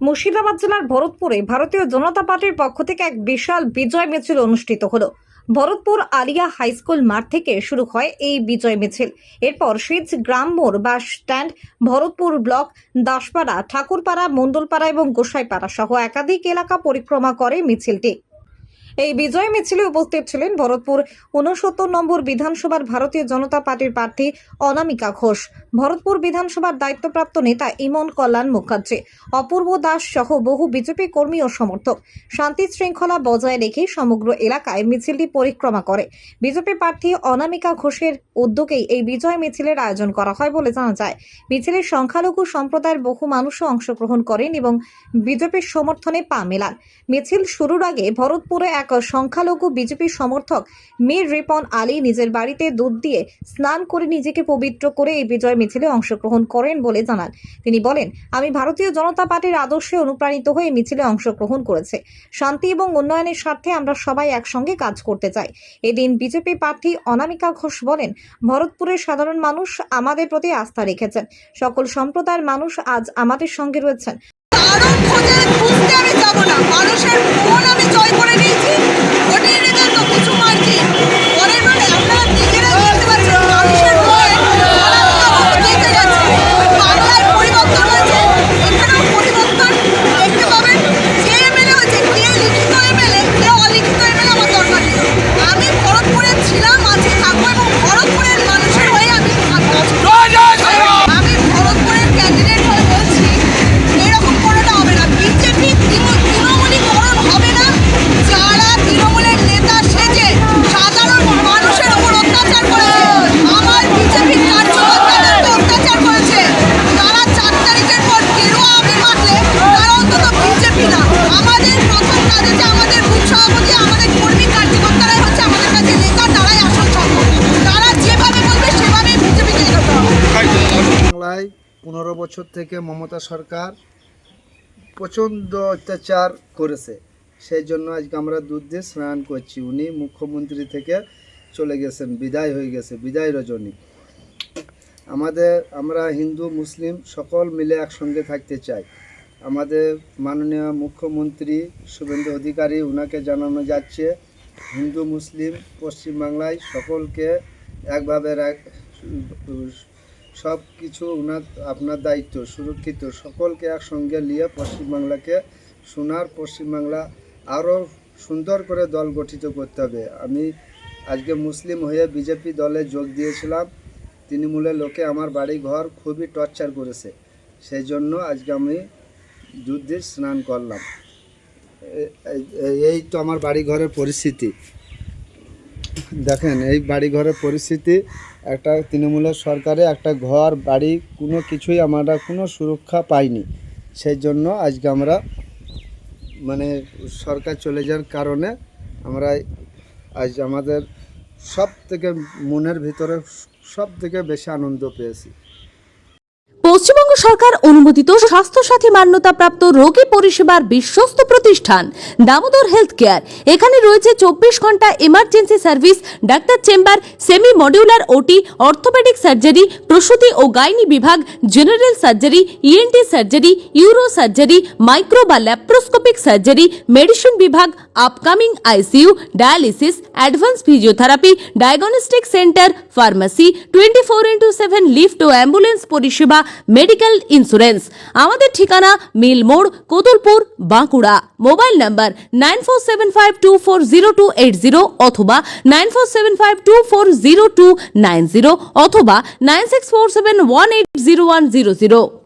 মুর্শিদাবাদ জেলার ভরতপুরে ভারতীয় জনতা পার্টির পক্ষ থেকে এক বিশাল বিজয় মিছিল অনুষ্ঠিত হলো। ভরতপুর আলিয়া হাই স্কুল মাঠ থেকে শুরু হয় এই বিজয় মিছিল। এরপর সিজ গ্রাম মোড় bus stand, Bharatpur block, Daspara, Thakurpara, Mondalpara এবং গোসাইপাড়া সহ একাধিক এলাকা পরিক্রমা করে মিছিলটি। এই বিজয় মিছিলে উপস্থিত ছিলেন ভরতপুর ৬৯ নম্বর বিধানসভার ভারতীয় জনতা পার্টির প্রার্থী অনামিকা ঘোষ, ভরতপুর বিধানসভার দায়িত্বপ্রাপ্ত নেতা ইমন কল্যাণ মুখার্জি, অপূর্ব দাস সহ বহু বিজেপি কর্মী ও সমর্থক শান্তি শৃঙ্খলা বজায় রেখে সমগ্র এলাকায় মিছিলটি পরিক্রমা করে। বিজেপি প্রার্থী অনামিকা ঘোষের উদ্যোগেই এই বিজয় মিছিলের আয়োজন করা হয় বলে জানা যায়। মিছিলের সংখ্যালঘু সম্প্রদায়ের বহু মানুষও অংশগ্রহণ করেন এবং বিজেপির সমর্থনে পা মেলান। মিছিল শুরুর আগে ভরতপুরে এক সংখ্যালঘু বিজেপি সমর্থক মীর রিপন আলী নিজের বাড়িতে দুধ দিয়ে স্নান করে নিজেকে পবিত্র করে এই বিজয় মিছিলে অংশগ্রহণ করেন বলে জানান। তিনি বলেন, আমি ভারতীয় জনতা পার্টির আদর্শে অনুপ্রাণিত হয়ে মিছিলে অংশগ্রহণ করেছে। শান্তি এবং উন্নয়নের স্বার্থে আমরা সবাই একসঙ্গে কাজ করতে চাই। এদিন বিজেপি প্রার্থী অনামিকা ঘোষ বলেন, ভরতপুরের সাধারণ মানুষ আমাদের প্রতি আস্থা রেখেছেন। সকল সম্প্রদায়ের মানুষ আজ আমাদের সঙ্গে রয়েছেন। মানুষের মন আমি জয় করে নিয়েছি। ভোটের রেজাল্ট তো কিছু মারছি পরের বারে আপনারা নিজেরা দেখতে পাচ্ছেন মানুষের মন জিতে গেছে। বাংলায় পরিবর্তন হয়েছে, এখানেও পরিবর্তন দেখতে পাবেন। যে এমএলএ হয়েছে, কে লিখিত এমএলএ, কে অলিখিত এমএলএ আমার দরকার নেই। আমি ভরতপুরে ছিলাম, আছি, থাকবো এবং ভরতপুরের মানুষের হয়ে আমি কাজ করব। আমি ভরতপুরের ক্যান্ডিডেট হয়ে বলছি, এরকম কোনোটা হবে না। বিজেপি তৃণমূলীকরণ হবে না। যারা তৃণমূলের নেতা সেজে সাধারণ মানুষের উপর অত্যাচার করেছে, আমার বিজেপি কার্যকর্তাদেরকে অত্যাচার করেছে, তারা 4 তারিখের পর গেরুয়া আবির মাখলে তারা অন্তত বিজেপি না। আমাদের প্রথম কাজ হচ্ছে আমাদের বুথ সভাপতি, আমাদের কর্মী কার্যকর্তারাই হচ্ছে আমাদের কাছে নেতা, তারাই আসল সম্পদ। তারা যেভাবে বলবে সেভাবেই বিজেপিকে এগোতে হবে। বাংলায় 15 বছর থেকে মমতা সরকার প্রচণ্ড অত্যাচার করেছে। সেই জন্য আজকে আমরা দুধ দিয়ে স্নান করছি। উনি মুখ্যমন্ত্রী থেকে চলে গেছেন, বিদায় হয়ে গেছে, বিদায় রজনী। আমরা হিন্দু মুসলিম সকল মিলে একসঙ্গে থাকতে চাই। আমাদের মাননীয় মুখ্যমন্ত্রী শুভেন্দু অধিকারী, ওনাকে জানানো যাচ্ছে হিন্দু মুসলিম পশ্চিমবাংলায় সকলকে একভাবে সব কিছু আপনার দায়িত্ব সুরক্ষিত, সকলকে একসঙ্গে নিয়ে পশ্চিমবাংলাকে পশ্চিমবাংলা আরও সুন্দর করে দল গঠিত করতে হবে। আমি আজকে মুসলিম হয়ে বিজেপি দলে যোগ দিয়েছিলাম। তৃণমূলের লোকে আমার বাড়ি ঘর খুবই টর্চার করেছে। সেই জন্য আজকে আমি দুধ দিয়ে স্নান করলাম। এই তো আমার বাড়ি ঘরের পরিস্থিতি দেখেন। এই বাড়ি ঘরের পরিস্থিতি, একটা তৃণমূলের সরকারে একটা ঘর বাড়ি কোনো কিছুই আমরা কোনো সুরক্ষা পাইনি। সেই জন্য আজকে আমরা সরকার চলে যাওয়ার কারণে আমরা আজ আমাদের সব থেকে মনের ভিতরে সব থেকে বেশি আনন্দ পেয়েছি। পশ্চিমবঙ্গ সরকার অনুমোদিত স্বাস্থ্যসাথী মান্যতাপ্রাপ্ত রোগী পরিষেবার বিশ্বস্ত প্রতিষ্ঠান দামোদর হেলথ কেয়ার। এখানে রয়েছে 24 ঘন্টা এমার্জেন্সি সার্ভিস, ডাক্তার chamber, semi modular OT, orthopaedic surgery, প্রসূতি ও গাইনি বিভাগ, general surgery, ENT surgery, uro surgery, micro বা ল্যাপ্রোস্কোপিক সার্জারি, মেডিসিন বিভাগ, upcoming ICU, dialysis, advance physiotherapy, diagnostic centre, pharmacy, 24/7 lift ও অ্যাম্বুলেন্স পরিষেবা, মেডিকেল ইন্স্যুরেন্স। আমাদের ঠিকানা মিল মোড়, কোতুলপুর, বাঁকুড়া। মোবাইল নাম্বার 9475240280 অথবা 9475240290 অথবা 9647180100।